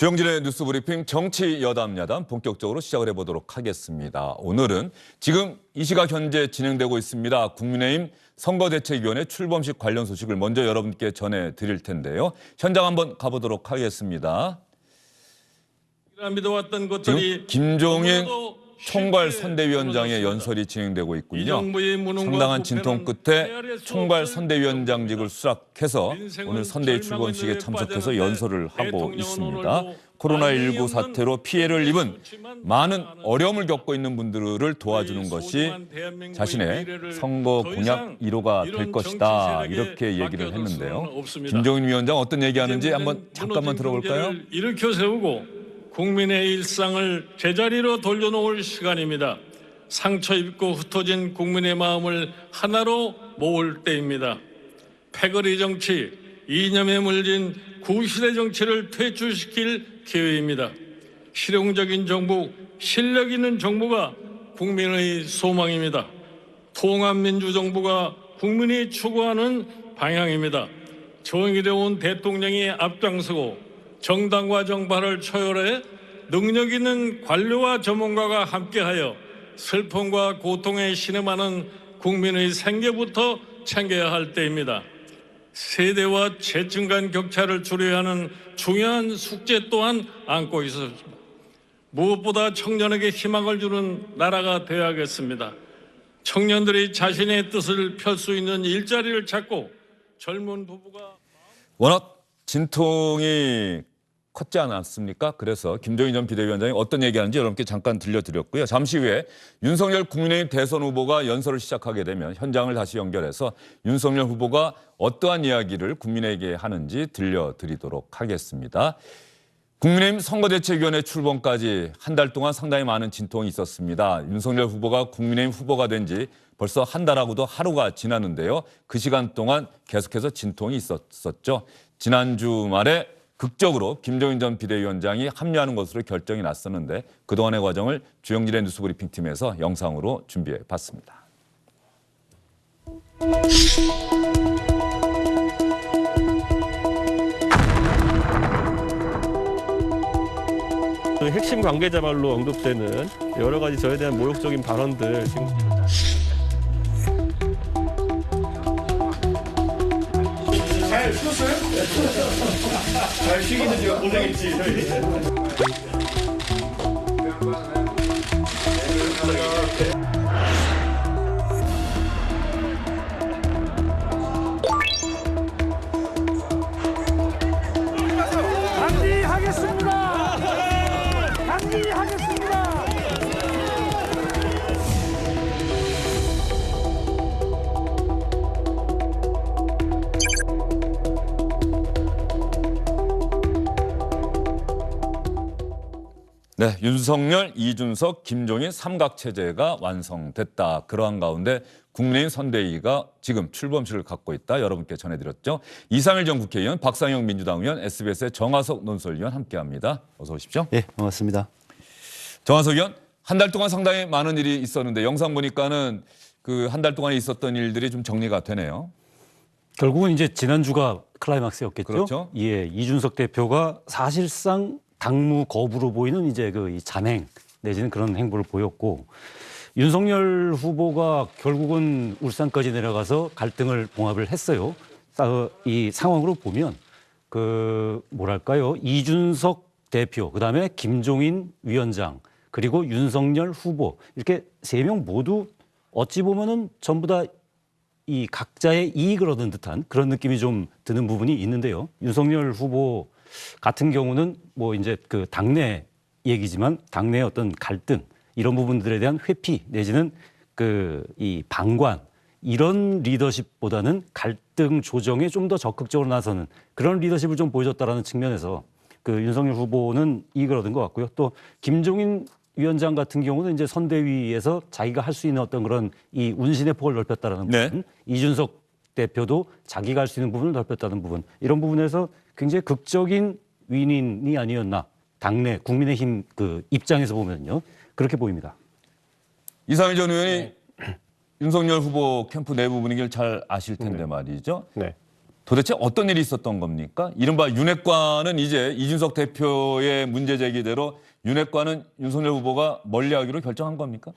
주영진의 뉴스브리핑 정치 여담 야담 본격적으로 시작을 해보도록 하겠습니다. 오늘은 지금 이 시각 현재 진행되고 있습니다. 국민의힘 선거대책위원회 출범식 관련 소식을 먼저 여러분께 전해드릴 텐데요. 현장 한번 가보도록 하겠습니다. 믿어왔던 것들이 지금 김종인 총괄 선대위원장의 연설이 진행되고 있군요. 상당한 진통 끝에 총괄 선대위원장직을 수락해서 오늘 선대위 출범식에 참석해서 연설을 하고 있습니다. 코로나19 사태로 피해를 입은 많은 어려움을 겪고 있는 분들을 도와주는 것이 자신의 선거 공약 1호가 될 것이다. 이렇게 얘기를 했는데요. 김종인 위원장 어떤 얘기하는지 한번 잠깐만 들어볼까요? 일으켜 세우고 국민의 일상을 제자리로 돌려놓을 시간입니다. 상처 입고 흩어진 국민의 마음을 하나로 모을 때입니다. 패거리 정치, 이념에 물린 구시대 정치를 퇴출시킬 기회입니다. 실용적인 정부, 실력 있는 정부가 국민의 소망입니다. 통합민주정부가 국민이 추구하는 방향입니다. 정의로운 대통령이 앞장서고 정당과 정파를 초월해 능력 있는 관료와 전문가가 함께하여 슬픔과 고통에 신음하는 국민의 생계부터 챙겨야 할 때입니다. 세대와 계층 간 격차를 줄여야 하는 중요한 숙제 또한 안고 있었습니다. 무엇보다 청년에게 희망을 주는 나라가 되어야겠습니다. 청년들이 자신의 뜻을 펼 수 있는 일자리를 찾고 젊은 부부가 워낙 진통이 컸지 않았습니까? 그래서 김종인 전 비대위원장이 어떤 얘기하는지 여러분께 잠깐 들려드렸고요. 잠시 후에 윤석열 국민의힘 대선 후보가 연설을 시작하게 되면 현장을 다시 연결해서 윤석열 후보가 어떠한 이야기를 국민에게 하는지 들려드리도록 하겠습니다. 국민의힘 선거대책위원회 출범까지 한 달 동안 상당히 많은 진통이 있었습니다. 윤석열 후보가 국민의힘 후보가 된 지 벌써 한 달하고도 하루가 지났는데요. 그 시간 동안 계속해서 진통이 있었죠. 지난주 말에 극적으로 김종인 전 비대위원장이 합류하는 것으로 결정이 났었는데 그동안의 과정을 주영진의 뉴스브리핑 팀에서 영상으로 준비해 봤습니다. 핵심 관계자 말로 언급되는 여러 가지 저에 대한 모욕적인 발언들 지금 잘 쉬었어요? 잘 쉬기는 제가 고생했지. 단지하겠습니다. 단지하겠습니다. 네, 윤석열, 이준석, 김종인 삼각체제가 완성됐다. 그러한 가운데 국민의힘 선대위가 지금 출범식을 갖고 있다. 여러분께 전해드렸죠. 이상일 전 국회의원, 박상영 민주당 의원, SBS의 정화석 논설위원 함께합니다. 어서 오십시오. 네, 반갑습니다. 정화석 의원, 한 달 동안 상당히 많은 일이 있었는데 영상 보니까는 그 한 달 동안에 있었던 일들이 좀 정리가 되네요. 결국은 이제 지난주가 클라이막스였겠죠. 그렇죠. 예, 이준석 대표가 사실상 당무 거부로 보이는 이제 그 잔행 내지는 그런 행보를 보였고 윤석열 후보가 결국은 울산까지 내려가서 갈등을 봉합을 했어요. 이 상황으로 보면 그 뭐랄까요, 이준석 대표, 그다음에 김종인 위원장, 그리고 윤석열 후보 이렇게 세 명 모두 어찌 보면은 전부 다 이 각자의 이익을 얻은 듯한 그런 느낌이 좀 드는 부분이 있는데요. 윤석열 후보 같은 경우는 뭐 이제 그 당내 얘기지만 당내의 어떤 갈등 이런 부분들에 대한 회피 내지는 그 이 방관 이런 리더십보다는 갈등 조정에 좀 더 적극적으로 나서는 그런 리더십을 좀 보여줬다라는 측면에서 그 윤석열 후보는 이익을 얻은 것 같고요. 또 김종인 위원장 같은 경우는 이제 선대위에서 자기가 할 수 있는 어떤 그런 이 운신의 폭을 넓혔다라는 부분, 네. 이준석 대표도 자기가 할 수 있는 부분을 넓혔다는 부분, 이런 부분에서 굉장히 극적인 윈윈이 아니었나, 당내 국민의힘 그 입장에서 보면요, 그렇게 보입니다. 이상일 전 의원이 윤석열 후보 캠프 내부 분위기를 잘 아실 텐데 말이죠. 네. 도대체 어떤 일이 있었던 겁니까? 이른바 윤핵관은 이제 이준석 대표의 문제 제기대로 윤핵관은 윤석열 후보가 멀리하기로 결정한 겁니까?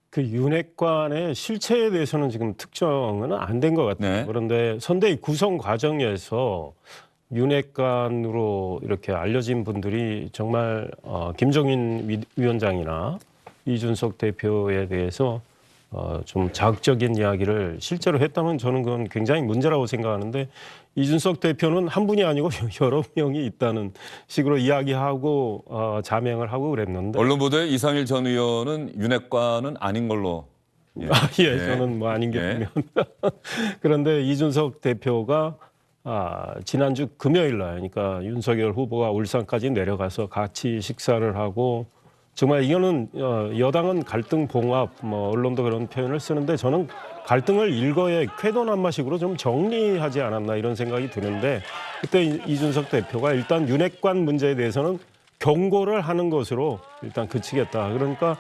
그 윤핵관의 실체에 대해서는 지금 특정은 안 된 것 같아요. 네. 그런데 선대위 구성 과정에서 윤핵관으로 이렇게 알려진 분들이 정말 김종인 위원장이나 이준석 대표에 대해서 좀 자극적인 이야기를 실제로 했다면 저는 그건 굉장히 문제라고 생각하는데 이준석 대표는 한 분이 아니고 여러 명이 있다는 식으로 이야기하고 자명을 하고 그랬는데 언론 보도에 이상일 전 의원은 윤핵관은 아닌 걸로. 예. 예, 저는 뭐 아닌 게 예. 분명. 그런데 이준석 대표가 지난주 금요일 날, 그러니까 윤석열 후보가 울산까지 내려가서 같이 식사를 하고 정말 이거는 여당은 갈등 봉합, 뭐 언론도 그런 표현을 쓰는데 저는 갈등을 일거에 쾌도난마식으로 좀 정리하지 않았나 이런 생각이 드는데 그때 이준석 대표가 일단 윤핵관 문제에 대해서는 경고를 하는 것으로 일단 그치겠다. 그러니까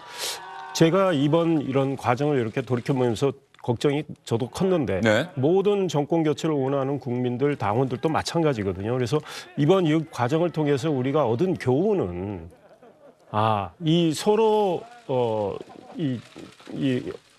제가 이번 이런 과정을 이렇게 돌이켜보면서 걱정이 저도 컸는데 네. 모든 정권 교체를 원하는 국민들, 당원들도 마찬가지거든요. 그래서 이번 이 과정을 통해서 우리가 얻은 교훈은 이 서로 이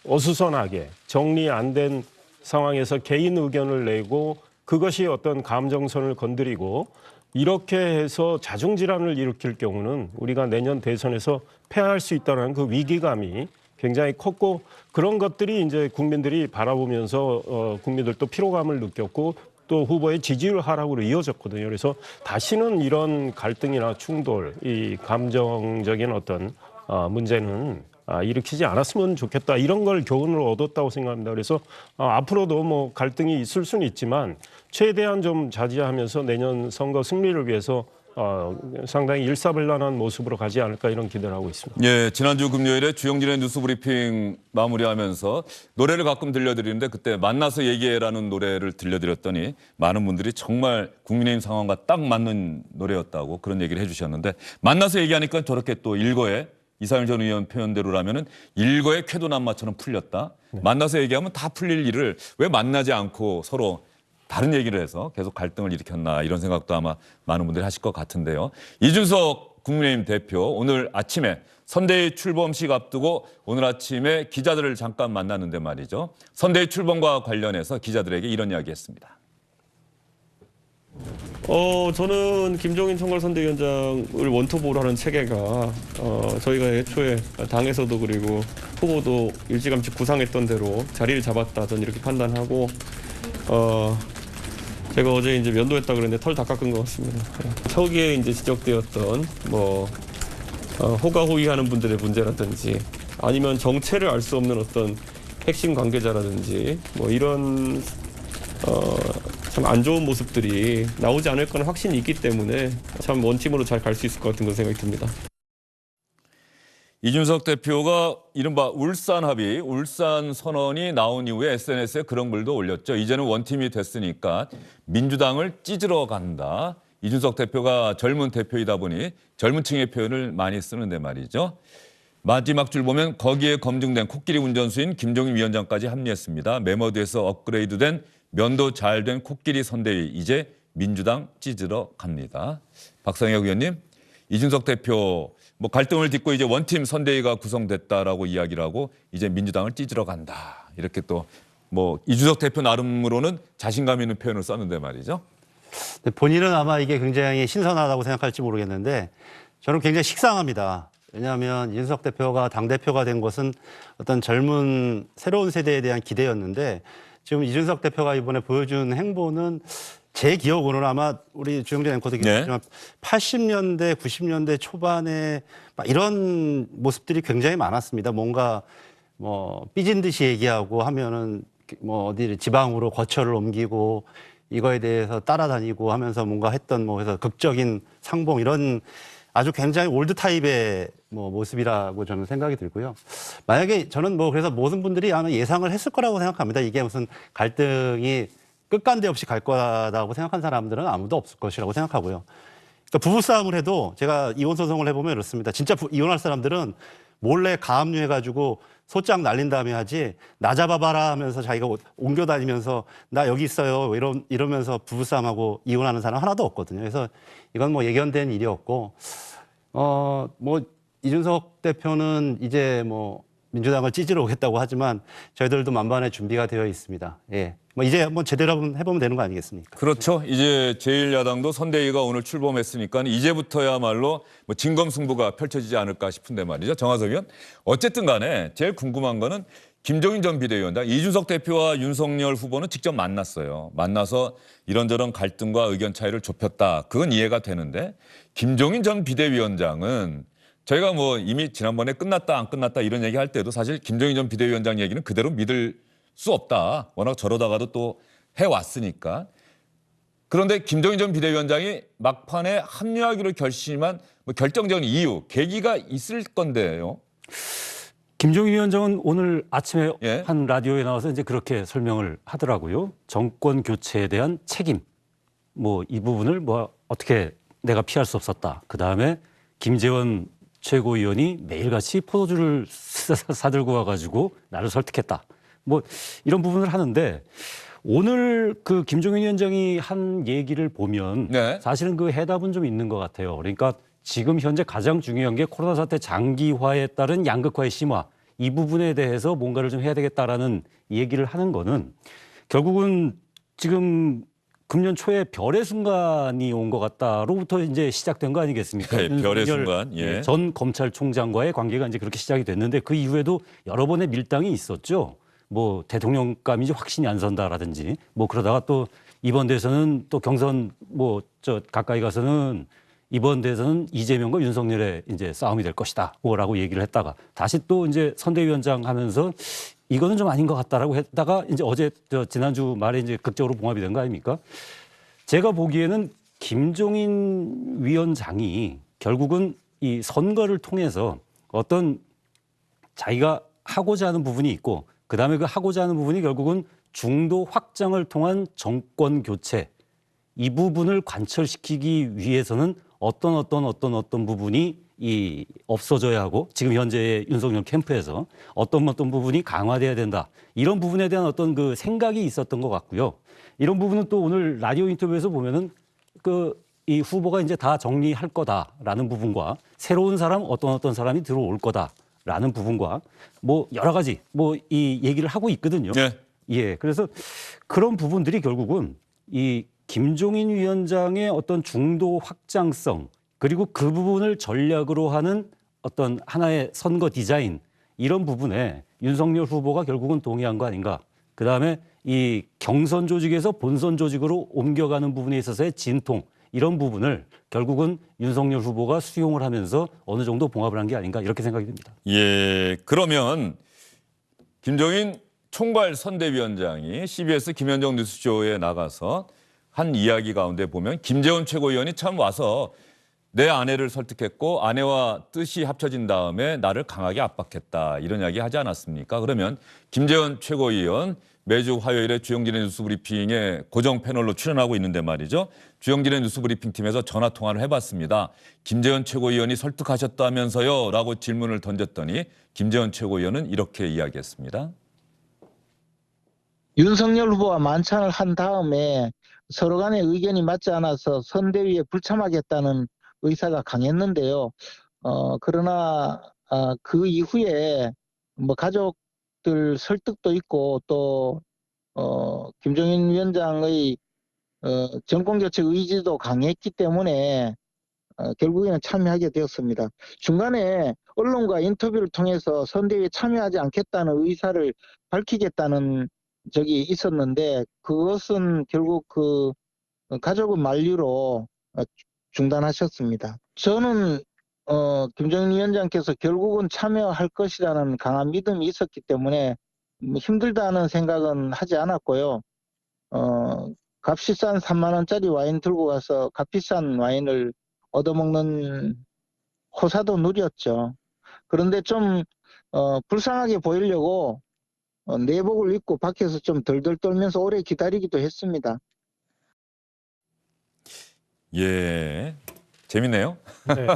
어수선하게 정리 안 된 상황에서 개인 의견을 내고 그것이 어떤 감정선을 건드리고 이렇게 해서 자중질환을 일으킬 경우는 우리가 내년 대선에서 패할 수 있다는 그 위기감이 굉장히 컸고 그런 것들이 이제 국민들이 바라보면서 국민들도 피로감을 느꼈고 또 후보의 지지율 하락으로 이어졌거든요. 그래서 다시는 이런 갈등이나 충돌, 이 감정적인 어떤 문제는 일으키지 않았으면 좋겠다. 이런 걸 교훈을 얻었다고 생각합니다. 그래서 앞으로도 뭐 갈등이 있을 수는 있지만 최대한 좀 자제하면서 내년 선거 승리를 위해서 상당히 일사불란한 모습으로 가지 않을까 이런 기대를 하고 있습니다. 예, 지난주 금요일에 주영진의 뉴스 브리핑 마무리하면서 노래를 가끔 들려드리는데 그때 만나서 얘기해라는 노래를 들려드렸더니 많은 분들이 정말 국민의힘 상황과 딱 맞는 노래였다고 그런 얘기를 해주셨는데 만나서 얘기하니까 저렇게 또 일거에 이상일 전 의원 표현대로라면은 일거에 쾌도난마처럼 풀렸다. 만나서 얘기하면 다 풀릴 일을 왜 만나지 않고 서로 다른 얘기를 해서 계속 갈등을 일으켰나 이런 생각도 아마 많은 분들이 하실 것 같은데요. 이준석 국민의힘 대표 오늘 아침에 선대위 출범식 앞두고 오늘 아침에 기자들을 잠깐 만났는데 말이죠. 선대위 출범과 관련해서 기자들에게 이런 이야기했습니다. 저는 김종인 총괄선대위원장을 원톱으로 하는 체계가 저희가 애초에 당에서도 그리고 후보도 일찌감치 구상했던 대로 자리를 잡았다 저는 이렇게 판단하고 제가 어제 이제 면도했다 그랬는데 털 다 깎은 것 같습니다. 초기에 이제 지적되었던 호가호위하는 분들의 문제라든지 아니면 정체를 알 수 없는 어떤 핵심 관계자라든지 뭐 이런 참 안 좋은 모습들이 나오지 않을 거는 확신이 있기 때문에 참 원팀으로 잘 갈 수 있을 것 같은 그런 생각이 듭니다. 이준석 대표가 이른바 울산 합의, 울산 선언이 나온 이후에 SNS에 그런 글도 올렸죠. 이제는 원팀이 됐으니까 민주당을 찢으러 간다. 이준석 대표가 젊은 대표이다 보니 젊은 층의 표현을 많이 쓰는데 말이죠. 마지막 줄 보면 거기에 검증된 코끼리 운전수인 김종인 위원장까지 합류했습니다. 메모드에서 업그레이드된 면도 잘 된 코끼리 선대위 이제 민주당 찢으러 갑니다. 박상혁 의원님, 이준석 대표 뭐 갈등을 딛고 이제 원팀 선대위가 구성됐다라고 이야기를 하고 이제 민주당을 찢으러 간다. 이렇게 또 뭐 이준석 대표 나름으로는 자신감 있는 표현을 썼는데 말이죠. 본인은 아마 이게 굉장히 신선하다고 생각할지 모르겠는데 저는 굉장히 식상합니다. 왜냐하면 이준석 대표가 당대표가 된 것은 어떤 젊은 새로운 세대에 대한 기대였는데 지금 이준석 대표가 이번에 보여준 행보는 제 기억으로는 아마 우리 주영진 앵커도 기억하지만 80년대, 90년대 초반에 막 이런 모습들이 굉장히 많았습니다. 뭔가 뭐 삐진 듯이 얘기하고 하면은 뭐 어디 지방으로 거처를 옮기고 이거에 대해서 따라다니고 하면서 뭔가 했던 뭐 그래서 극적인 상봉 이런 아주 굉장히 올드 타입의 뭐 모습이라고 저는 생각이 들고요. 만약에 저는 뭐 그래서 모든 분들이 아마 예상을 했을 거라고 생각합니다. 이게 무슨 갈등이 끝간데 없이 갈 거라고 생각한 사람들은 아무도 없을 것이라고 생각하고요. 그러니까 부부싸움을 해도 제가 이혼 소송을 해보면 이렇습니다. 진짜 이혼할 사람들은 몰래 가압류해가지고 소장 날린 다음에 하지 나 잡아봐라 하면서 자기가 옮겨 다니면서 나 여기 있어요 이러면서 부부싸움하고 이혼하는 사람 하나도 없거든요. 그래서 이건 뭐 예견된 일이었고 뭐 이준석 대표는 이제 뭐 민주당을 찢으러 오겠다고 하지만 저희들도 만반의 준비가 되어 있습니다. 예. 뭐 이제 한번 제대로 한번 해보면 되는 거 아니겠습니까? 그렇죠. 이제 제1야당도 선대위가 오늘 출범했으니까 이제부터야말로 뭐 진검승부가 펼쳐지지 않을까 싶은데 말이죠. 정화석 의원. 어쨌든 간에 제일 궁금한 거는 김종인 전 비대위원장, 이준석 대표와 윤석열 후보는 직접 만났어요. 만나서 이런저런 갈등과 의견 차이를 좁혔다. 그건 이해가 되는데 김종인 전 비대위원장은 저희가 뭐 이미 지난번에 끝났다 안 끝났다 이런 얘기 할 때도 사실 김종인 전 비대위원장 얘기는 그대로 믿을 수 없다. 워낙 저러다가도 또 해왔으니까. 그런데 김종인 전 비대위원장이 막판에 합류하기로 결심한 뭐 결정적인 이유, 계기가 있을 건데요. 김종인 위원장은 오늘 아침에 예. 한 라디오에 나와서 이제 그렇게 설명을 하더라고요. 정권 교체에 대한 책임, 뭐 이 부분을 뭐 어떻게 내가 피할 수 없었다. 그 다음에 김재원 최고위원이 매일같이 포도주를 사들고 와가지고 나를 설득했다. 뭐 이런 부분을 하는데 오늘 그 김종인 위원장이 한 얘기를 보면 네. 사실은 그 해답은 좀 있는 것 같아요. 그러니까 지금 현재 가장 중요한 게 코로나 사태 장기화에 따른 양극화의 심화 이 부분에 대해서 뭔가를 좀 해야 되겠다라는 얘기를 하는 거는 결국은 지금 금년 초에 별의 순간이 온 것 같다로부터 이제 시작된 거 아니겠습니까? 네, 별의 윤석열 순간. 예. 전 검찰총장과의 관계가 이제 그렇게 시작이 됐는데 그 이후에도 여러 번의 밀당이 있었죠. 뭐 대통령감이 이제 확신이 안 선다라든지 뭐 그러다가 또 이번 대선은 또 경선 뭐 저 가까이 가서는 이번 대선은 이재명과 윤석열의 이제 싸움이 될 것이다. 뭐라고 얘기를 했다가 다시 또 이제 선대위원장 하면서 이거는 좀 아닌 것 같다라고 했다가 이제 어제 지난주 말에 이제 극적으로 봉합이 된 거 아닙니까? 제가 보기에는 김종인 위원장이 결국은 이 선거를 통해서 어떤 자기가 하고자 하는 부분이 있고 그다음에 그 하고자 하는 부분이 결국은 중도 확장을 통한 정권 교체 이 부분을 관철시키기 위해서는 어떤 부분이 이 없어져야 하고 지금 현재의 윤석열 캠프에서 어떤 부분이 강화돼야 된다. 이런 부분에 대한 어떤 그 생각이 있었던 것 같고요. 이런 부분은 또 오늘 라디오 인터뷰에서 보면은 그 이 후보가 이제 다 정리할 거다라는 부분과 새로운 사람 어떤 사람이 들어올 거다라는 부분과 뭐 여러 가지 뭐 이 얘기를 하고 있거든요. 네. 예. 그래서 그런 부분들이 결국은 이 김종인 위원장의 어떤 중도 확장성 그리고 그 부분을 전략으로 하는 어떤 하나의 선거 디자인 이런 부분에 윤석열 후보가 결국은 동의한 거 아닌가. 그다음에 이 경선 조직에서 본선 조직으로 옮겨가는 부분에 있어서의 진통 이런 부분을 결국은 윤석열 후보가 수용을 하면서 어느 정도 봉합을 한 게 아닌가 이렇게 생각이 듭니다. 예, 그러면 김종인 총괄 선대위원장이 CBS 김현정 뉴스쇼에 나가서 한 이야기 가운데 보면 김재원 최고위원이 참 와서 내 아내를 설득했고 아내와 뜻이 합쳐진 다음에 나를 강하게 압박했다. 이런 이야기 하지 않았습니까? 그러면 김재원 최고위원 매주 화요일에 주영진의 뉴스브리핑에 고정 패널로 출연하고 있는데 말이죠. 주영진의 뉴스브리핑팀에서 전화 통화를 해봤습니다. 김재원 최고위원이 설득하셨다면서요? 라고 질문을 던졌더니 김재원 최고위원은 이렇게 이야기했습니다. 윤석열 후보와 만찬을 한 다음에 서로 간의 의견이 맞지 않아서 선대위에 불참하겠다는 의사가 강했는데요. 그러나 그 이후에 뭐 가족들 설득도 있고 또 김종인 위원장의 정권교체 의지도 강했기 때문에 결국에는 참여하게 되었습니다. 중간에 언론과 인터뷰를 통해서 선대위에 참여하지 않겠다는 의사를 밝히겠다는 적이 있었는데 그것은 결국 그 가족의 만류로 중단하셨습니다. 저는 김종인 위원장께서 결국은 참여할 것이라는 강한 믿음이 있었기 때문에 힘들다는 생각은 하지 않았고요. 값비싼 3만 원짜리 와인 들고 가서 값비싼 와인을 얻어먹는 호사도 누렸죠. 그런데 좀 불쌍하게 보이려고 내복을 입고 밖에서 좀 덜덜 떨면서 오래 기다리기도 했습니다. 예, 재밌네요. 네.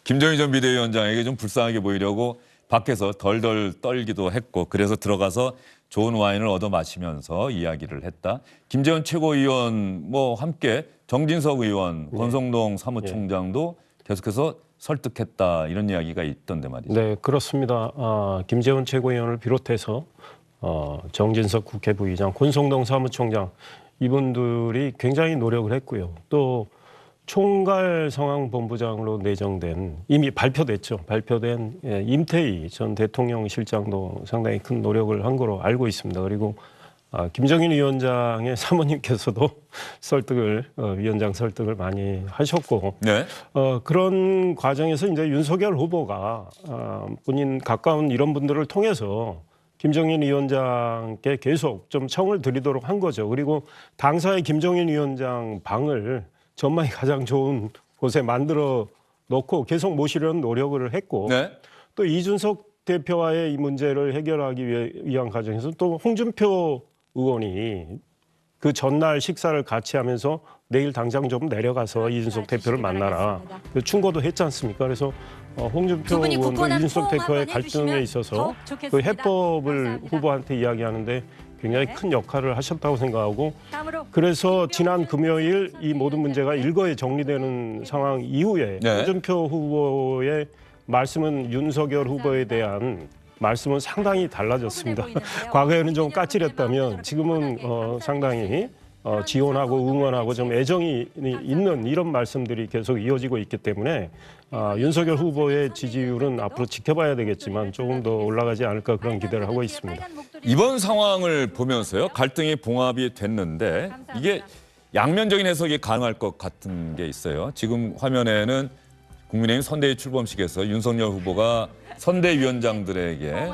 김종인 전 비대위원장에게 좀 불쌍하게 보이려고 밖에서 덜덜 떨기도 했고 그래서 들어가서 좋은 와인을 얻어 마시면서 이야기를 했다. 김재원 최고위원 뭐 함께 정진석 의원, 권성동 사무총장도 계속해서 설득했다 이런 이야기가 있던데 말이죠. 네, 그렇습니다. 김재원 최고위원을 비롯해서 정진석 국회 부의장, 권성동 사무총장 이분들이 굉장히 노력을 했고요. 또 총괄 상황본부장으로 내정된 이미 발표됐죠. 발표된 임태희 전 대통령 실장도 상당히 큰 노력을 한 거로 알고 있습니다. 그리고 김정인 위원장의 사모님께서도 위원장 설득을 많이 하셨고 네. 그런 과정에서 이제 윤석열 후보가 본인 가까운 이런 분들을 통해서 김정인 위원장께 계속 좀 청을 드리도록 한 거죠. 그리고 당사의 김정인 위원장 방을 전망이 가장 좋은 곳에 만들어 놓고 계속 모시려는 노력을 했고 네. 또 이준석 대표와의 이 문제를 해결하기 위한 과정에서 또 홍준표 의원이 그 전날 식사를 같이 하면서 내일 당장 좀 내려가서 이준석 대표를 만나라. 충고도 했지 않습니까? 그래서 홍준표 의원도 이준석 대표의 갈등에 있어서 그 해법을 후보한테 이야기하는데 굉장히 큰 역할을 하셨다고 생각하고 그래서 지난 금요일 이 모든 문제가 일거에 정리되는 상황 이후에 네. 홍준표 후보의 말씀은 윤석열 후보에 대한 말씀은 상당히 달라졌습니다. 과거에는 좀 까칠했다면 지금은 상당히 지원하고 응원하고 좀 애정이 있는 이런 말씀들이 계속 이어지고 있기 때문에 윤석열 후보의 지지율은 앞으로 지켜봐야 되겠지만 조금 더 올라가지 않을까 그런 기대를 하고 있습니다. 이번 상황을 보면서요. 갈등이 봉합이 됐는데 이게 양면적인 해석이 가능할 것 같은 게 있어요. 지금 화면에는 국민의힘 선대위 출범식에서 윤석열 후보가 선대위원장들에게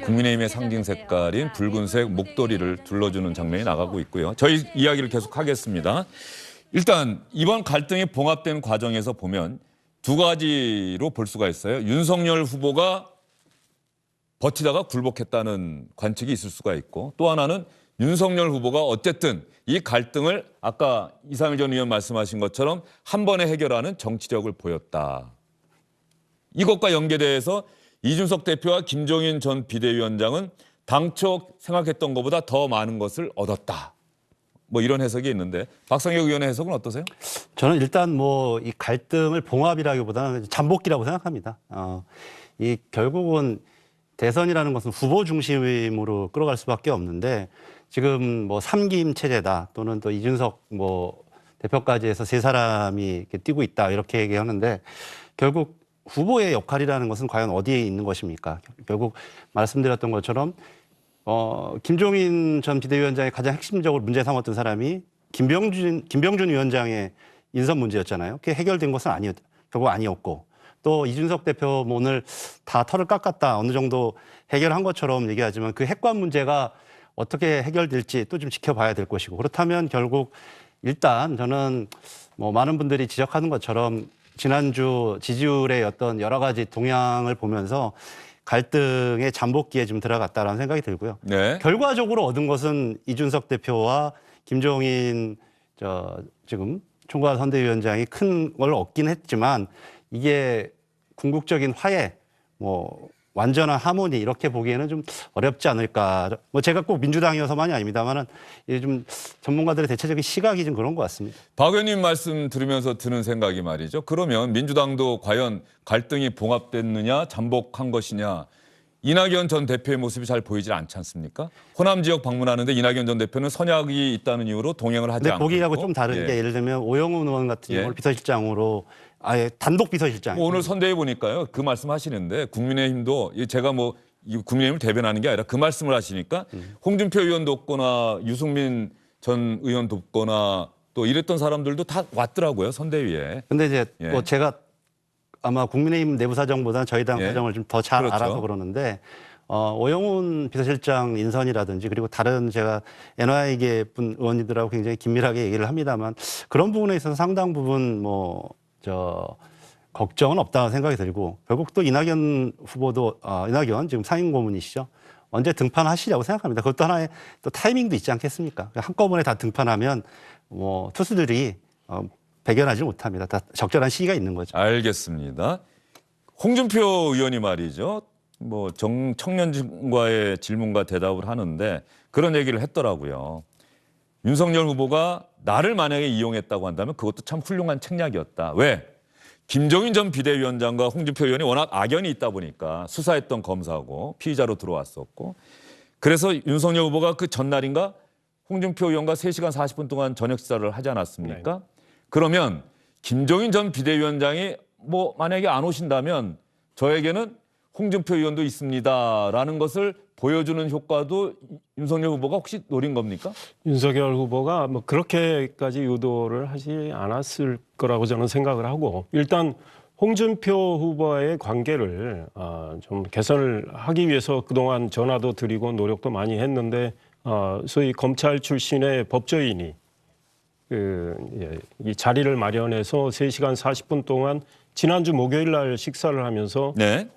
국민의힘의 상징 색깔인 붉은색 목도리를 둘러주는 장면이 나가고 있고요. 저희 이야기를 계속 하겠습니다. 일단 이번 갈등이 봉합된 과정에서 보면 두 가지로 볼 수가 있어요. 윤석열 후보가 버티다가 굴복했다는 관측이 있을 수가 있고 또 하나는 윤석열 후보가 어쨌든 이 갈등을 아까 이상일 전 의원 말씀하신 것처럼 한 번에 해결하는 정치력을 보였다. 이것과 연계돼서 이준석 대표와 김종인 전 비대위원장은 당초 생각했던 것보다 더 많은 것을 얻었다. 뭐 이런 해석이 있는데 박상혁 의원의 해석은 어떠세요? 저는 일단 뭐 이 갈등을 봉합이라기보다는 잠복기라고 생각합니다. 이 결국은 대선이라는 것은 후보 중심으로 끌어갈 수밖에 없는데 지금 뭐 삼김 체제다 또는 또 이준석 뭐 대표까지 해서 세 사람이 이렇게 뛰고 있다 이렇게 얘기하는데 결국 후보의 역할이라는 것은 과연 어디에 있는 것입니까? 결국 말씀드렸던 것처럼 김종인 전 비대위원장이 가장 핵심적으로 문제 삼았던 사람이 김병준 위원장의 인선 문제였잖아요. 그게 해결된 것은 결국 아니었고 또 이준석 대표 뭐 오늘 다 털을 깎았다 어느 정도 해결한 것처럼 얘기하지만 그 핵관 문제가 어떻게 해결될지 또 좀 지켜봐야 될 것이고 그렇다면 결국 일단 저는 뭐 많은 분들이 지적하는 것처럼 지난주 지지율의 어떤 여러 가지 동향을 보면서 갈등의 잠복기에 좀 들어갔다라는 생각이 들고요. 네. 결과적으로 얻은 것은 이준석 대표와 김종인 지금 총괄 선대위원장이 큰 걸 얻긴 했지만 이게 궁극적인 화해, 뭐 완전한 하모니 이렇게 보기에는 좀 어렵지 않을까. 뭐 제가 꼭 민주당이어서만이 아닙니다만은 좀 전문가들의 대체적인 시각이 좀 그런 것 같습니다. 박 의원님 말씀 들으면서 드는 생각이 말이죠. 그러면 민주당도 과연 갈등이 봉합됐느냐 잠복한 것이냐. 이낙연 전 대표의 모습이 잘 보이질 않지 않습니까? 호남 지역 방문하는데 이낙연 전 대표는 선약이 있다는 이유로 동행을 하지 않고. 근데 보기하고 좀 다른 게 예를 들면 오영훈 의원 같은 경우는 비서실장으로 아예 단독 비서실장. 오늘 선대위 보니까요. 그 말씀하시는데 국민의힘도 제가 뭐 국민의힘을 대변하는 게 아니라 그 말씀을 하시니까 홍준표 의원 돕거나 유승민 전 의원 돕거나 또 이랬던 사람들도 다 왔더라고요. 선대위에. 근데 이제 뭐 제가 아마 국민의힘 내부 사정보다는 저희 당 사정을 좀 더 잘 그렇죠. 알아서 그러는데 오영훈 비서실장 인선이라든지 그리고 다른 제가 NY계 분 의원님들하고 굉장히 긴밀하게 얘기를 합니다만 그런 부분에 있어서 상당 부분 걱정은 없다는 생각이 들고 결국 또 이낙연 후보도 이낙연 지금 상임 고문이시죠. 언제 등판하시려고 생각합니다. 그것도 하나의 또 타이밍도 있지 않겠습니까? 한꺼번에 다 등판하면 뭐 투수들이 배견하지 못합니다. 다 적절한 시기가 있는 거죠. 알겠습니다. 홍준표 의원이 말이죠. 뭐 청년과의 질문과 대답을 하는데 그런 얘기를 했더라고요. 윤석열 후보가 나를 만약에 이용했다고 한다면 그것도 참 훌륭한 책략이었다. 왜? 김종인 전 비대위원장과 홍준표 의원이 워낙 악연이 있다 보니까 수사했던 검사고 피의자로 들어왔었고 그래서 윤석열 후보가 그 전날인가 홍준표 의원과 3시간 40분 동안 저녁 식사를 하지 않았습니까? 그러면 김종인 전 비대위원장이 뭐 만약에 안 오신다면 저에게는 홍준표 의원도 있습니다라는 것을 보여주는 효과도 윤석열 후보가 혹시 노린 겁니까? 윤석열 후보가 뭐 그렇게까지 의도를 하지 않았을 거라고 저는 생각을 하고 일단 홍준표 후보와의 관계를 좀 개선을 하기 위해서 그동안 전화도 드리고 노력도 많이 했는데 소위 검찰 출신의 법조인이 이 자리를 마련해서 3시간 40분 동안 지난주 목요일 날 식사를 하면서 네.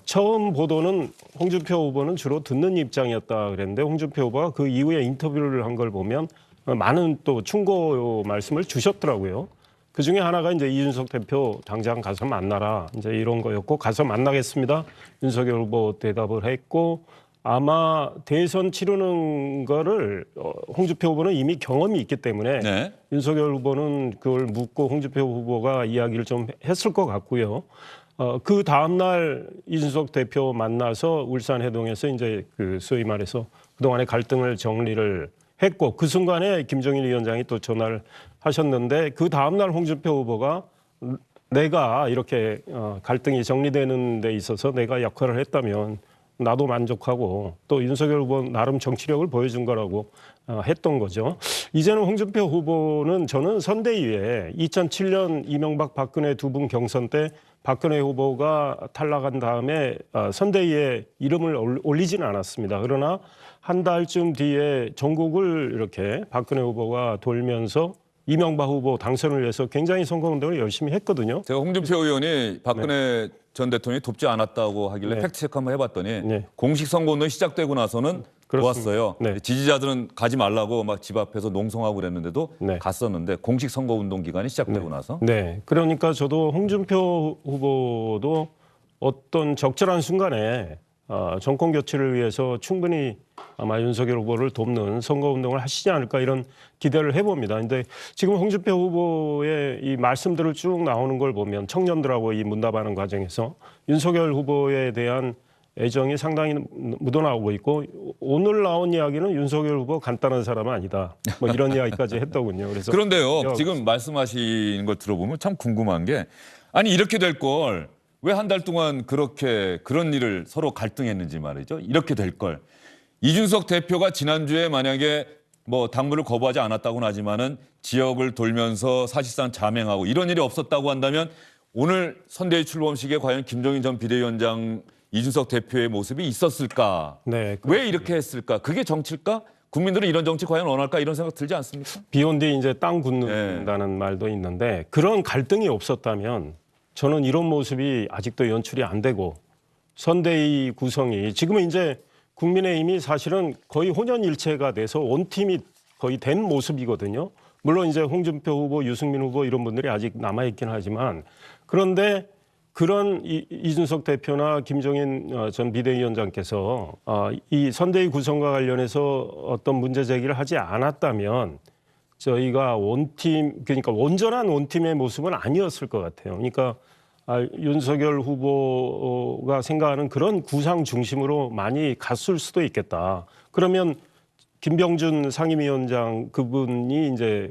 처음 보도는 홍준표 후보는 주로 듣는 입장이었다 그랬는데 홍준표 후보가 그 이후에 인터뷰를 한 걸 보면 많은 또 충고 말씀을 주셨더라고요. 그 중에 하나가 이제 이준석 대표 당장 가서 만나라 이제 이런 거였고 가서 만나겠습니다. 윤석열 후보 대답을 했고 아마 대선 치르는 거를 홍준표 후보는 이미 경험이 있기 때문에 네. 윤석열 후보는 그걸 묻고 홍준표 후보가 이야기를 좀 했을 것 같고요. 그 다음 날 이준석 대표 만나서 울산 해동에서 이제 그 소위 말해서 그동안의 갈등을 정리를 했고 그 순간에 김종인 위원장이 또 전화를 하셨는데 그 다음 날 홍준표 후보가 내가 이렇게 갈등이 정리되는 데 있어서 내가 역할을 했다면 나도 만족하고 또 윤석열 후보 나름 정치력을 보여준 거라고 했던 거죠. 이제는 홍준표 후보는 저는 선대위에 2007년 이명박 박근혜 두 분 경선 때 박근혜 후보가 탈락한 다음에 선대위에 이름을 올리지는 않았습니다. 그러나 한 달쯤 뒤에 전국을 이렇게 박근혜 후보가 돌면서 이명박 후보 당선을 위해서 굉장히 선거운동을 열심히 했거든요. 제가 홍준표 의원이 박근혜 전 대통령이 돕지 않았다고 하길래 팩트체크 한번 해봤더니 공식 선거운동이 시작되고 나서는 좋았어요. 지지자들은 가지 말라고 막 집 앞에서 농성하고 그랬는데도 갔었는데 공식 선거운동 기간이 시작되고 나서. 네. 그러니까 저도 홍준표 후보도 어떤 적절한 순간에 정권 교체를 위해서 충분히 아마 윤석열 후보를 돕는 선거운동을 하시지 않을까 이런 기대를 해봅니다. 그런데 지금 홍준표 후보의 이 말씀들을 쭉 나오는 걸 보면 청년들하고 이 문답하는 과정에서 윤석열 후보에 대한 애정이 상당히 묻어나오고 있고 오늘 나온 이야기는 윤석열 후보 간단한 사람은 아니다. 뭐 이런 이야기까지 했더군요. 그래서 그런데요. 지금 말씀하시는 걸 들어보면 참 궁금한 게 아니 이렇게 될 걸 왜 한 달 동안 그렇게 그런 일을 서로 갈등했는지 말이죠. 이렇게 될 걸. 이준석 대표가 지난주에 만약에 뭐 당무를 거부하지 않았다고는 하지만은 지역을 돌면서 사실상 자맹하고 이런 일이 없었다고 한다면 오늘 선대위 출범식에 과연 김종인 전 비대위원장 이준석 대표의 모습이 있었을까? 네. 왜 이렇게 했을까? 그게 정치일까? 국민들은 이런 정치 과연 원할까? 이런 생각 들지 않습니까? 비온 뒤 이제 땅 굳는다는 말도 있는데 그런 갈등이 없었다면 저는 이런 모습이 아직도 연출이 안 되고 선대위 구성이 지금은 이제 국민의힘이 사실은 거의 혼연일체가 돼서 원팀이 거의 된 모습이거든요. 물론 이제 홍준표 후보, 유승민 후보 이런 분들이 아직 남아있긴 하지만 그런데 그런 이준석 대표나 김종인 전 비대위원장께서 이 선대위 구성과 관련해서 어떤 문제 제기를 하지 않았다면 저희가 원팀 그러니까 온전한 원팀의 모습은 아니었을 것 같아요. 그러니까 윤석열 후보가 생각하는 그런 구상 중심으로 많이 갔을 수도 있겠다. 그러면 김병준 상임위원장 그분이 이제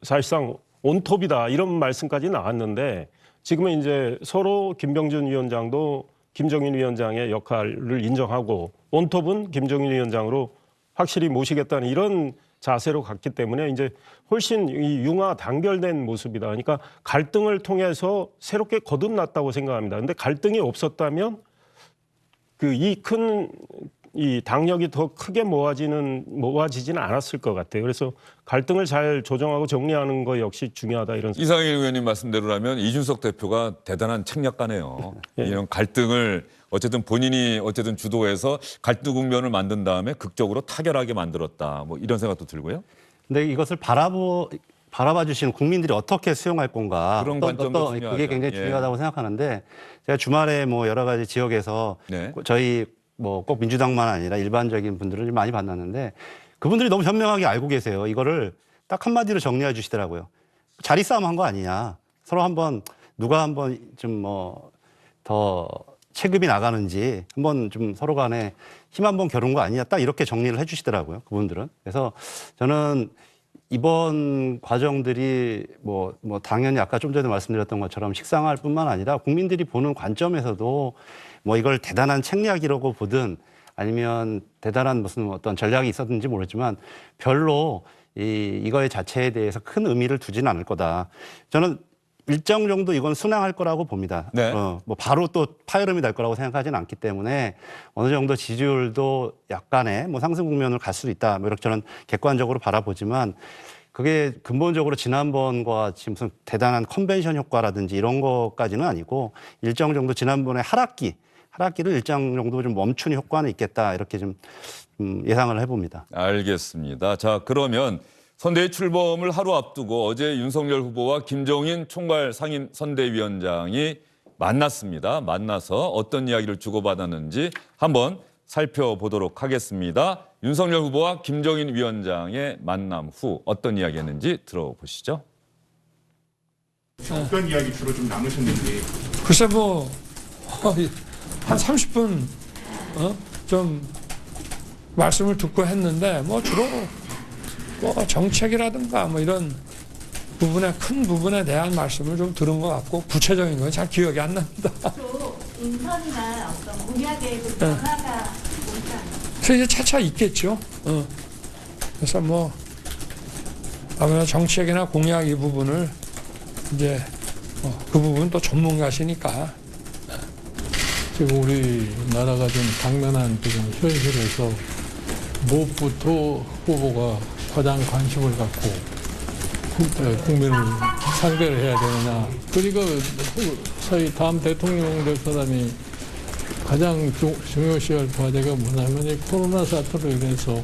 사실상 온톱이다 이런 말씀까지 나왔는데 지금은 이제 서로 김병준 위원장도 김종인 위원장의 역할을 인정하고 온톱은 김종인 위원장으로 확실히 모시겠다는 이런 자세로 갔기 때문에 이제 훨씬 이 융화 단결된 모습이다. 그러니까 갈등을 통해서 새롭게 거듭났다고 생각합니다. 그런데 갈등이 없었다면 그 이 당력이 더 크게 모아지지는 않았을 것 같아요. 그래서 갈등을 잘 조정하고 정리하는 거 역시 중요하다 이런. 이상일 의원님 말씀대로라면 이준석 대표가 대단한 책략가네요. 이런 갈등을 어쨌든 본인이 어쨌든 주도해서 갈등 국면을 만든 다음에 극적으로 타결하게 만들었다. 뭐 이런 생각도 들고요. 근데 이것을 바라봐 주시는 국민들이 어떻게 수용할 건가. 그런 관점도 그게 중요하죠. 굉장히 예. 중요하다고 생각하는데 제가 주말에 뭐 여러 가지 지역에서 네. 저희 뭐 꼭 민주당만 아니라 일반적인 분들을 좀 많이 만났는데 그분들이 너무 현명하게 알고 계세요. 이거를 딱 한마디로 정리해 주시더라고요. 자리 싸움 한 거 아니냐. 서로 한번 누가 한번 좀 뭐 더 체급이 나가는지 한번 좀 서로 간에 힘 한번 겨룬 거 아니냐. 딱 이렇게 정리를 해 주시더라고요. 그분들은. 그래서 저는 이번 과정들이 뭐 당연히 아까 좀 전에 말씀드렸던 것처럼 식상할 뿐만 아니라 국민들이 보는 관점에서도 뭐 이걸 대단한 책략이라고 보든 아니면 대단한 무슨 어떤 전략이 있었는지 모르지만 별로 이거의 자체에 대해서 큰 의미를 두지는 않을 거다. 저는 일정 정도 이건 순항할 거라고 봅니다. 네. 뭐 바로 또 파열음이 날 거라고 생각하지는 않기 때문에 어느 정도 지지율도 약간의 뭐 상승 국면을 갈 수도 있다. 뭐 이렇게 저는 객관적으로 바라보지만 그게 근본적으로 지난번과 지금 무슨 대단한 컨벤션 효과라든지 이런 것까지는 아니고 일정 정도 지난번에 하락기를 일정 정도 좀 멈추는 효과는 있겠다. 이렇게 좀 예상을 해봅니다. 알겠습니다. 자, 그러면 선대위 출범을 하루 앞두고 어제 윤석열 후보와 김종인 총괄 상임 선대위원장이 만났습니다. 만나서 어떤 이야기를 주고받았는지 한번 살펴보도록 하겠습니다. 윤석열 후보와 김종인 위원장의 만남 후 어떤 이야기했는지 들어보시죠. 어떤 이야기 주로 좀 나누셨는지. 글쎄 뭐 한 30분 좀 말씀을 듣고 했는데 뭐 주로 뭐 정책이라든가 뭐 이런 큰 부분에 대한 말씀을 좀 들은 것 같고 구체적인 건 잘 기억이 안 납니다. 또 인선이나 어떤 공약에 그 변화가 뭔지 아니요? 그래서 이제 차차 있겠죠. 그래서 뭐 아무래도 정책이나 공약 이 부분을 이제 그 부분 또 전문가시니까. 지금 우리나라가 좀 당면한 지금 현실에서 무엇부터 후보가 가장 관심을 갖고 국민을 상대를 해야 되느냐. 그리고 소위 다음 대통령 될 사람이 가장 중요시할 과제가 뭐냐면 이 코로나 사태로 인해서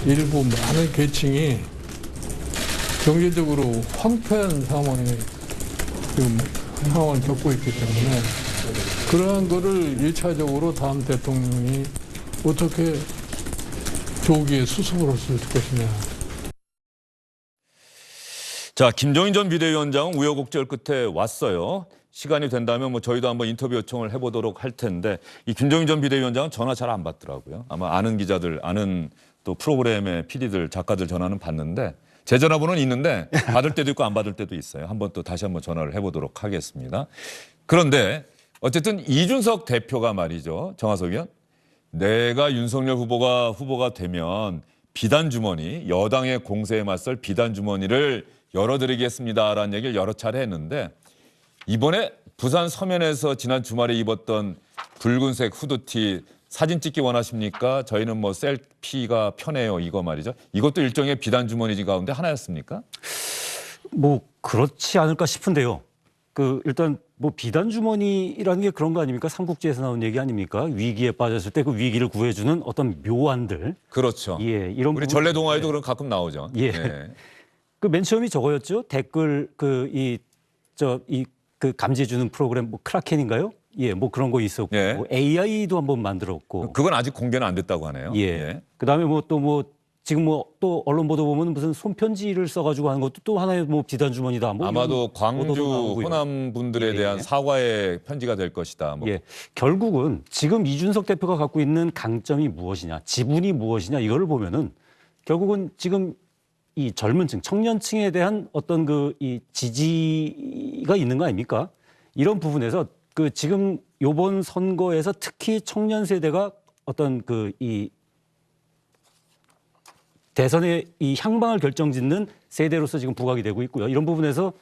일부 많은 계층이 경제적으로 황폐한 상황에 지금 상황을 겪고 있기 때문에 그러한 거를 1차적으로 다음 대통령이 어떻게 조기에 수습을 할 수 있을 것이냐. 자, 김종인 전 비대위원장은 우여곡절 끝에 왔어요. 시간이 된다면 뭐 저희도 한번 인터뷰 요청을 해보도록 할 텐데 이 김종인 전 비대위원장은 전화 잘 안 받더라고요. 아마 아는 기자들, 아는 또 프로그램의 PD들, 작가들 전화는 받는데 제 전화번호는 있는데 받을 때도 있고 안 받을 때도 있어요. 한번 또 다시 한번 전화를 해보도록 하겠습니다. 그런데 어쨌든 이준석 대표가 말이죠. 정화석 의원. 내가 윤석열 후보가 되면 비단 주머니, 여당의 공세에 맞설 비단 주머니를 열어드리겠습니다라는 얘기를 여러 차례 했는데 이번에 부산 서면에서 지난 주말에 입었던 붉은색 후드티 사진 찍기 원하십니까? 저희는 뭐 셀피가 편해요. 이거 말이죠. 이것도 일종의 비단 주머니 가운데 하나였습니까? 뭐 그렇지 않을까 싶은데요. 일단 뭐 비단 주머니라는 게 그런 거 아닙니까? 삼국지에서 나온 얘기 아닙니까? 위기에 빠졌을 때 그 위기를 구해주는 어떤 묘안들. 그렇죠. 예, 이런 우리 부분- 전래동화에도 그런 가끔 나오죠. 예. 네. 그 맨 처음이 저거였죠. 댓글 감지해주는 프로그램 뭐 크라켄인가요? 예, 뭐 그런 거 있었고 예. AI도 한번 만들었고. 그건 아직 공개는 안 됐다고 하네요. 예. 그다음에 지금 또 언론 보도 보면 무슨 손편지를 써가지고 하는 것도 또 하나의 뭐 비단 주머니다. 뭐 아마도 이런 광주 보도도 나오고요. 호남 분들에 예, 대한 예. 사과의 편지가 될 것이다. 뭐. 예, 결국은 지금 이준석 대표가 갖고 있는 강점이 무엇이냐, 지분이 무엇이냐 이거를 보면은 결국은 지금 이 젊은층, 청년층에 대한 어떤 이 지지가 있는 거 아닙니까? 이런 부분에서 지금 요번 선거에서 특히 청년 세대가 어떤 이 대선의 이 향방을 결정짓는 세대로서 지금 부각이 되고 있고요. 이런 부분에서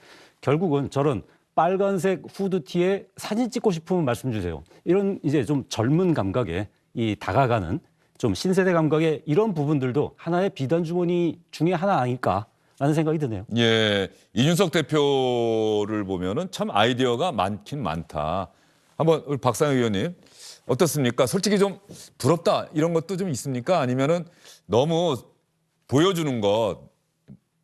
결국은 저런 빨간색 후드티에 사진 찍고 싶으면 말씀 주세요. 이런 이제 좀 젊은 감각에 다가가는 좀 신세대 감각의 이런 부분들도 하나의 비단 주머니 중에 하나 아닐까라는 생각이 드네요. 예, 이준석 대표를 보면은 참 아이디어가 많긴 많다. 한번 우리 박상혁 의원님 어떻습니까? 솔직히 좀 부럽다 이런 것도 좀 있습니까? 아니면은 너무 보여주는 것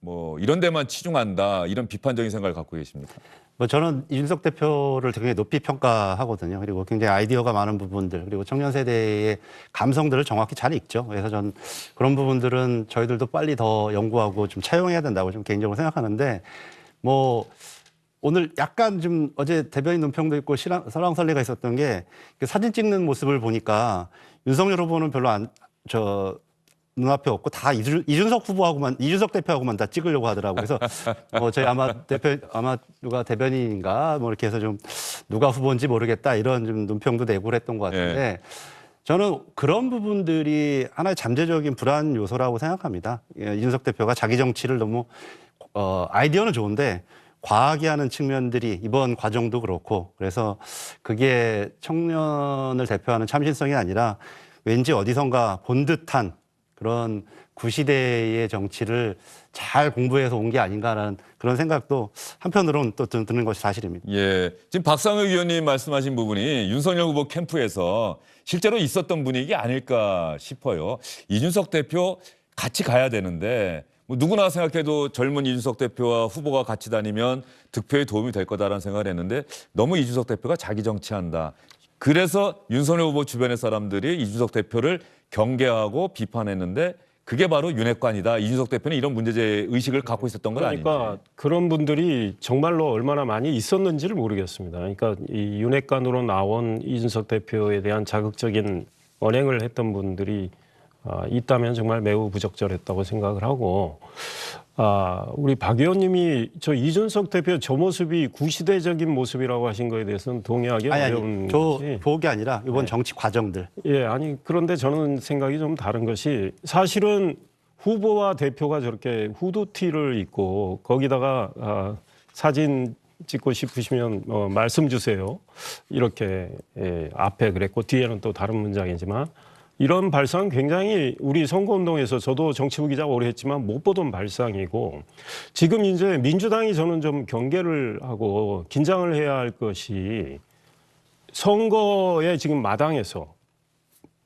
뭐 이런 데만 치중한다 이런 비판적인 생각을 갖고 계십니까? 뭐 저는 이준석 대표를 굉장히 높이 평가하거든요. 그리고 굉장히 아이디어가 많은 부분들, 그리고 청년 세대의 감성들을 정확히 잘 읽죠. 그래서 전 그런 부분들은 저희들도 빨리 더 연구하고 좀 차용해야 된다고 좀 개인적으로 생각하는데, 뭐 오늘 약간 좀 어제 대변인 논평도 있고 설왕설래가 있었던 게 사진 찍는 모습을 보니까 윤석열 후보는 별로 눈앞에 없고 다 이준석 후보하고만, 이준석 대표하고만 다 찍으려고 하더라고요. 그래서 저희 아마 누가 대변인인가 뭐 이렇게 해서 좀 누가 후보인지 모르겠다 이런 좀 논평도 내고 그랬던 것 같은데, 저는 그런 부분들이 하나의 잠재적인 불안 요소라고 생각합니다. 이준석 대표가 자기 정치를 너무 아이디어는 좋은데 과하게 하는 측면들이 이번 과정도 그렇고, 그래서 그게 청년을 대표하는 참신성이 아니라 왠지 어디선가 본 듯한 그런 구시대의 정치를 잘 공부해서 온 게 아닌가라는 그런 생각도 한편으로는 또 드는 것이 사실입니다. 예, 지금 박상혁 의원님 말씀하신 부분이 윤석열 후보 캠프에서 실제로 있었던 분위기 아닐까 싶어요. 이준석 대표 같이 가야 되는데 뭐 누구나 생각해도 젊은 이준석 대표와 후보가 같이 다니면 득표에 도움이 될 거다라는 생각을 했는데 너무 이준석 대표가 자기 정치한다. 그래서 윤석열 후보 주변의 사람들이 이준석 대표를 경계하고 비판했는데 그게 바로 윤핵관이다. 이준석 대표는 이런 문제제 의식을 갖고 있었던 건 아닌지. 그러니까 그런 분들이 정말로 얼마나 많이 있었는지를 모르겠습니다. 그러니까 이 윤핵관으로 나온 이준석 대표에 대한 자극적인 언행을 했던 분들이 있다면 정말 매우 부적절했다고 생각을 하고, 우리 박 의원님이 저 이준석 대표 저 모습이 구시대적인 모습이라고 하신 거에 대해서는 동의하기 어려운 것이, 그게 아니라 이번 정치 과정들. 예, 아니 그런데 저는 생각이 좀 다른 것이, 사실은 후보와 대표가 저렇게 후드티를 입고 거기다가 사진 찍고 싶으시면 말씀 주세요. 이렇게 앞에 그랬고 뒤에는 또 다른 문장이지만, 이런 발상 굉장히 우리 선거운동에서 저도 정치부 기자 오래 했지만 못 보던 발상이고, 지금 이제 민주당이 저는 좀 경계를 하고 긴장을 해야 할 것이, 선거의 지금 마당에서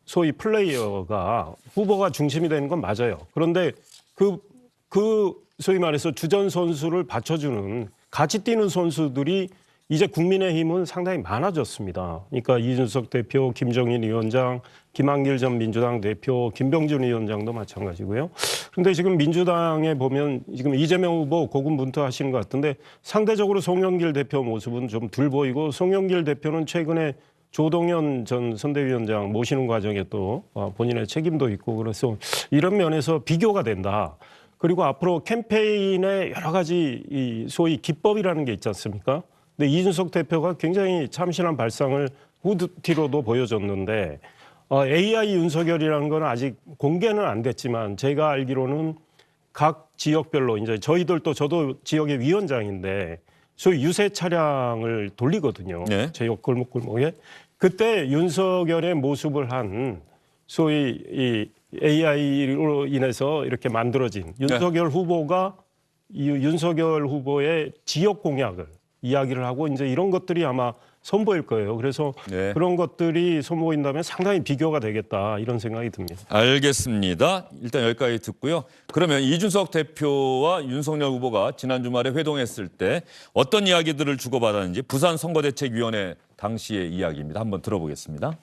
소위 플레이어가 후보가 중심이 되는 건 맞아요. 그런데 그 소위 말해서 주전 선수를 받쳐주는 같이 뛰는 선수들이 이제 국민의힘은 상당히 많아졌습니다. 그러니까 이준석 대표, 김종인 위원장, 김한길 전 민주당 대표, 김병준 위원장도 마찬가지고요. 그런데 지금 민주당에 보면 지금 이재명 후보 고군분투하시는 것 같은데, 상대적으로 송영길 대표 모습은 좀 덜 보이고, 송영길 대표는 최근에 조동현 전 선대위원장 모시는 과정에 또 본인의 책임도 있고, 그래서 이런 면에서 비교가 된다. 그리고 앞으로 캠페인에 여러 가지 이 소위 기법이라는 게 있지 않습니까? 근데 이준석 대표가 굉장히 참신한 발상을 후드티로도 보여줬는데, AI 윤석열이라는 건 아직 공개는 안 됐지만 제가 알기로는 각 지역별로, 이제 저도 지역의 위원장인데 소위 유세 차량을 돌리거든요. 네. 지역 골목골목에. 그때 윤석열의 모습을 한 소위 이 AI로 인해서 이렇게 만들어진 윤석열 후보가 이 윤석열 후보의 지역 공약을 이야기를 하고 이제 이런 것들이 아마 선보일 거예요. 그래서 그런 것들이 선보인다면 상당히 비교가 되겠다, 이런 생각이 듭니다. 알겠습니다. 일단 여기까지 듣고요. 그러면 이준석 대표와 윤석열 후보가 지난 주말에 회동했을 때 어떤 이야기들을 주고받았는지 부산 선거대책위원회 당시의 이야기입니다. 한번 들어보겠습니다.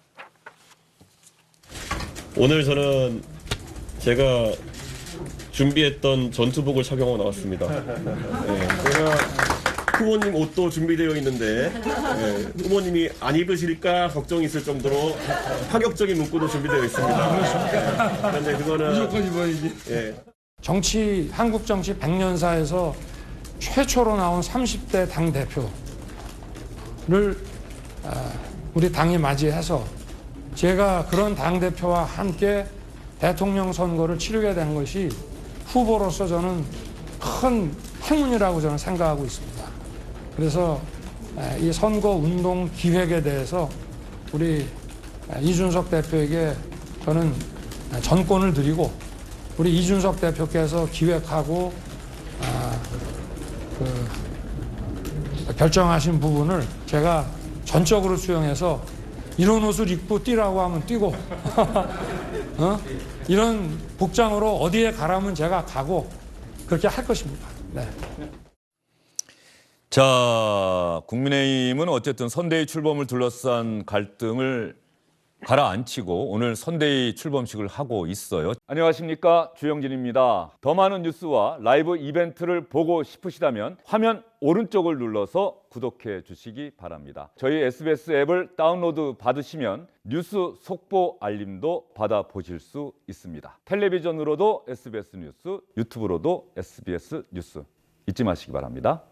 오늘 저는 제가 준비했던 전투복을 착용하고 나왔습니다. 제가 후보님 옷도 준비되어 있는데 후보님이 안 입으실까 걱정이 있을 정도로 파격적인 문구도 준비되어 있습니다. 그런데 그거는 무조건 입어야지. 정치, 한국 정치 100년사에서 최초로 나온 30대 당대표를 우리 당이 맞이해서 제가 그런 당대표와 함께 대통령 선거를 치르게 된 것이 후보로서 저는 큰 행운이라고 저는 생각하고 있습니다. 그래서 이 선거 운동 기획에 대해서 우리 이준석 대표에게 저는 전권을 드리고, 우리 이준석 대표께서 기획하고 결정하신 부분을 제가 전적으로 수용해서 이런 옷을 입고 뛰라고 하면 뛰고 이런 복장으로 어디에 가라면 제가 가고 그렇게 할 것입니다. 네. 자, 국민의힘은 어쨌든 선대위 출범을 둘러싼 갈등을 가라앉히고 오늘 선대위 출범식을 하고 있어요. 안녕하십니까, 주영진입니다. 더 많은 뉴스와 라이브 이벤트를 보고 싶으시다면 화면 오른쪽을 눌러서 구독해 주시기 바랍니다. 저희 SBS 앱을 다운로드 받으시면 뉴스 속보 알림도 받아보실 수 있습니다. 텔레비전으로도 SBS 뉴스, 유튜브로도 SBS 뉴스 잊지 마시기 바랍니다.